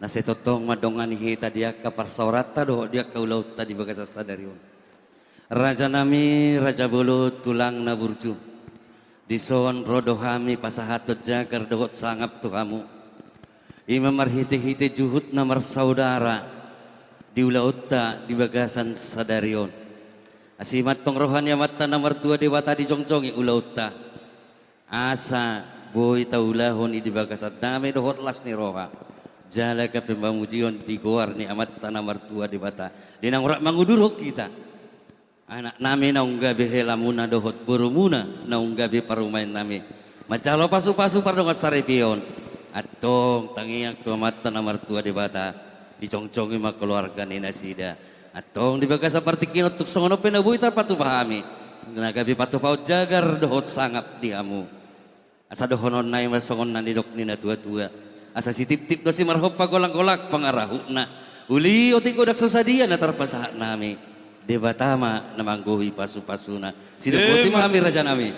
Nasi totong madongan hita dia kaparsaurata do dia kaulau tadi bagasa sadarion. Raja nami raja bolo tulang naburju. Dison rodohami pasahatot jagar dohot sangap tuhamu. Ima marhite-hite juhut namar saudara di ulautta di bagasan sadarion. Asimat tong rohanya mata namar tua dewata di jongjongi ulautta. Asa boy taulahon di bagasan dame dohot las ni roha. Jala ka pembamujion di goar ni amat tanah martua di bata. Di nang rak mangudurok kita. Anak nami naunggabi helamuna dohot burumuna naunggabi parumain nami. Macalo pasu-pasu pardongat saripion. Atong tangiak tu amat tanah martua di bata. Dicongcongi mak keluarga ni nasida. Atong di baga seperti kinot tuk songono penabuhi tarpatu pahami. Nagabi patu paut jagar dohot sangap diamu. Asa dohonon na yung masongon nanidok ni na tua-tua. Asa si tip-tip do si marhop pagolak-golak pangarahuna. Uli otik udak susadia na tarpasahat nami. Debatama namangguhi pasu-pasuna. Sinuputi mahami raja nami.